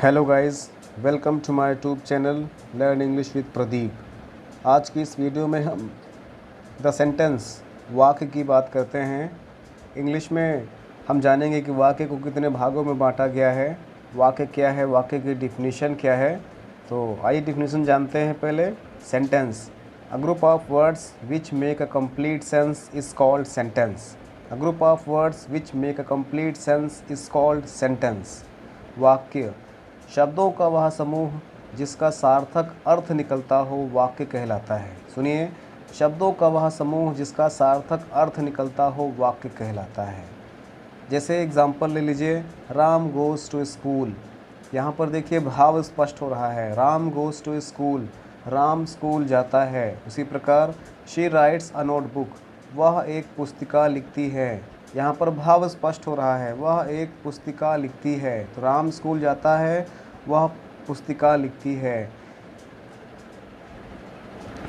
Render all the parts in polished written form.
Hello guys, welcome to my YouTube channel learn English with Pradeep. आज की इस video में हम द सेंटेंस वाक्य की बात करते हैं। इंग्लिश में हम जानेंगे कि वाक्य को कितने भागों में बांटा गया है, वाक्य क्या है, वाक्य की डिफिनीशन क्या है। तो आइए डिफिनीशन जानते हैं पहले। Sentence, a group of words which make a complete sense is called sentence. A group of words which make a complete sense is called sentence. वाक्य, शब्दों का वह समूह जिसका सार्थक अर्थ निकलता हो वाक्य कहलाता है। सुनिए, शब्दों का वह समूह जिसका सार्थक अर्थ निकलता हो वाक्य कहलाता है। जैसे एग्जाम्पल ले लीजिए, राम गोज़ टू स्कूल। यहाँ पर देखिए भाव स्पष्ट हो रहा है, Ram goes to school, Ram school जाता है। उसी प्रकार शी राइट्स अ नोटबुक, वह एक पुस्तिका लिखती है। यहाँ पर भाव स्पष्ट हो रहा है, वह एक पुस्तिका लिखती है। तो राम स्कूल जाता है, वह पुस्तिका लिखती है।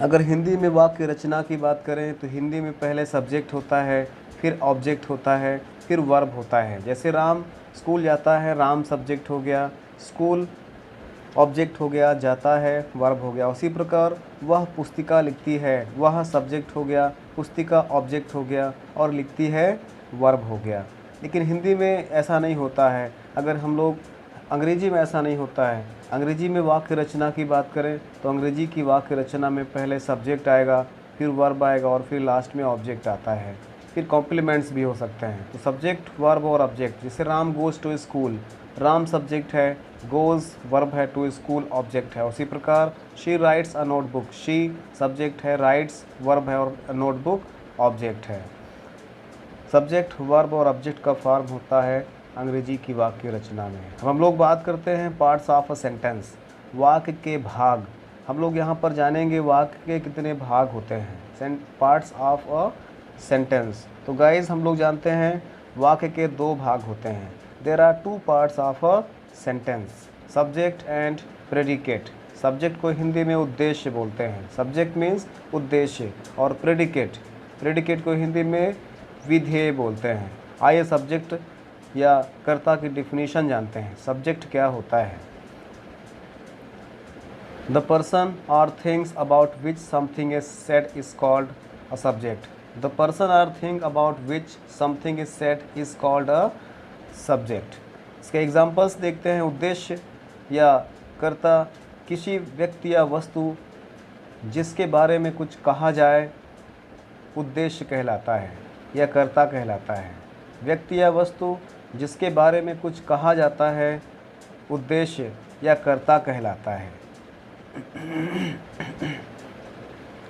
अगर हिंदी में वाक्य रचना की बात करें तो हिंदी में पहले सब्जेक्ट होता है, फिर ऑब्जेक्ट होता है, फिर वर्ब होता है। जैसे राम स्कूल जाता है, राम सब्जेक्ट हो गया, स्कूल ऑब्जेक्ट हो गया, जाता है वर्ब हो गया। उसी प्रकार वह पुस्तिका लिखती है, वह सब्जेक्ट हो गया, पुस्तिका ऑब्जेक्ट हो गया और लिखती है वर्ब हो गया। लेकिन हिंदी में ऐसा नहीं होता है। अगर हम लोग अंग्रेजी में ऐसा नहीं होता है। अंग्रेजी में वाक्य रचना की बात करें तो अंग्रेजी की वाक्य रचना में पहले सब्जेक्ट आएगा, फिर वर्ब आएगा और फिर लास्ट में ऑब्जेक्ट आता है। फिर कॉम्प्लीमेंट्स भी हो सकते हैं। तो सब्जेक्ट, वर्ब और ऑब्जेक्ट। जैसे Ram goes to school, Ram subject है, गोज़ वर्ब है, टू स्कूल ऑब्जेक्ट है। उसी प्रकार she writes a notebook, she subject है, राइट्स वर्ब है और नोटबुक ऑब्जेक्ट है। सब्जेक्ट, वर्ब और ऑब्जेक्ट का फॉर्म होता है अंग्रेजी की वाक्य रचना में। अब हम लोग बात करते हैं पार्ट्स ऑफ अ सेंटेंस, वाक्य के भाग। हम लोग यहाँ पर जानेंगे वाक्य के कितने भाग होते हैं, पार्ट्स ऑफ अ सेंटेंस। तो गाइज हम लोग जानते हैं वाक्य के दो भाग होते हैं। There are two parts of a sentence, subject and predicate. Subject को हिंदी में उद्देश्य बोलते हैं, सब्जेक्ट मीन्स उद्देश्य, और प्रेडिकेट, प्रेडिकेट को हिंदी में विधेय बोलते हैं। आइए सब्जेक्ट या कर्ता की डिफिनीशन जानते हैं। सब्जेक्ट क्या होता है? द पर्सन और things about which something is said is called a subject. The person और thing about which something is said is called a subject. इसके एग्जाम्पल्स देखते हैं। उद्देश्य या कर्ता, किसी व्यक्ति या वस्तु जिसके बारे में कुछ कहा जाए उद्देश्य कहलाता है या कर्ता कहलाता है। व्यक्ति या वस्तु जिसके बारे में कुछ कहा जाता है उद्देश्य या कर्ता कहलाता है।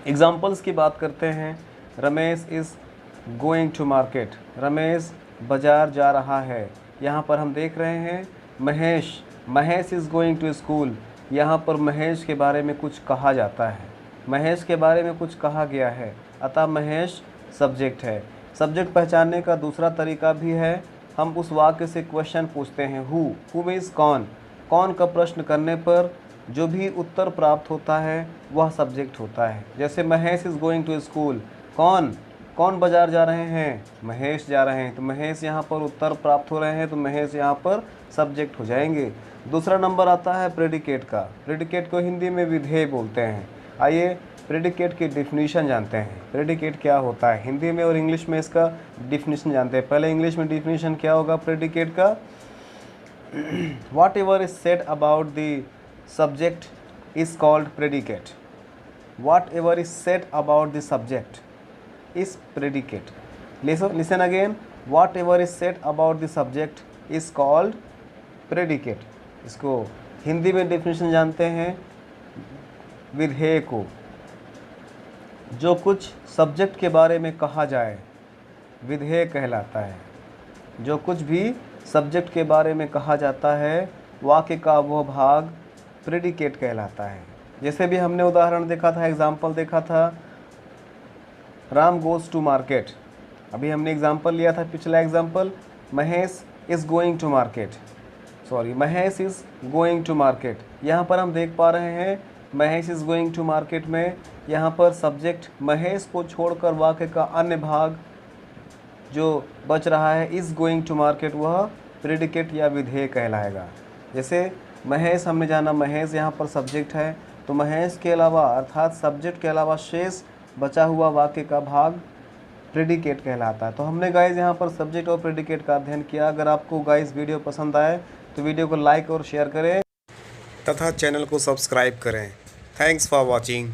एग्जाम्पल्स की बात करते हैं। Ramesh is going to market, Ramesh बाज़ार जा रहा है। यहाँ पर हम देख रहे हैं Mahesh, Mahesh is going to school. यहाँ पर महेश के बारे में कुछ कहा जाता है, महेश के बारे में कुछ कहा गया है, अतः महेश सब्जेक्ट है। सब्जेक्ट पहचानने का दूसरा तरीका भी है। हम उस वाक्य से क्वेश्चन पूछते हैं, हु मीन्स कौन। कौन का प्रश्न करने पर जो भी उत्तर प्राप्त होता है वह सब्जेक्ट होता है। जैसे Mahesh is going to school, कौन कौन बाज़ार जा रहे हैं, महेश जा रहे हैं। तो महेश यहाँ पर उत्तर प्राप्त हो रहे हैं, तो महेश यहाँ पर सब्जेक्ट हो जाएंगे। दूसरा नंबर आता है प्रेडिकेट का। प्रेडिकेट को हिंदी में विधेय बोलते हैं। आइए प्रेडिकेट की डिफिनीशन जानते हैं। प्रेडिकेट क्या होता है हिंदी में और इंग्लिश में, इसका डिफिनीशन जानते हैं। पहले इंग्लिश में डिफिनीशन क्या होगा प्रेडिकेट का? Whatever is said about the subject is called predicate. Whatever is said about the subject is predicate. Listen again. Whatever is said about the subject is called predicate. इसको हिंदी में definition जानते हैं विधेय को। जो कुछ सब्जेक्ट के बारे में कहा जाए विधेय कहलाता है। जो कुछ भी सब्जेक्ट के बारे में कहा जाता है वाक्य का वह भाग प्रेडिकेट कहलाता है। जैसे भी हमने उदाहरण देखा था, एग्जाम्पल देखा था, राम गोज़ टू मार्केट। अभी हमने एग्जाम्पल लिया था, पिछला example, Mahesh is going to market, Mahesh is going to market. यहाँ पर हम देख पा रहे हैं Mahesh is going to market में यहाँ पर सब्जेक्ट महेश को छोड़कर वाक्य का अन्य भाग जो बच रहा है इज़ गोइंग टू मार्केट, वह प्रेडिकेट या विधेय कहलाएगा। जैसे महेश हमने जाना, महेश यहाँ पर सब्जेक्ट है, तो महेश के अलावा अर्थात सब्जेक्ट के अलावा शेष बचा हुआ वाक्य का भाग प्रेडिकेट कहलाता है। तो हमने गाइस यहाँ पर सब्जेक्ट और प्रेडिकेट का अध्ययन किया। अगर आपको गाइस वीडियो पसंद आए तो वीडियो को लाइक और शेयर करें तथा चैनल को सब्सक्राइब करें। Thanks for watching.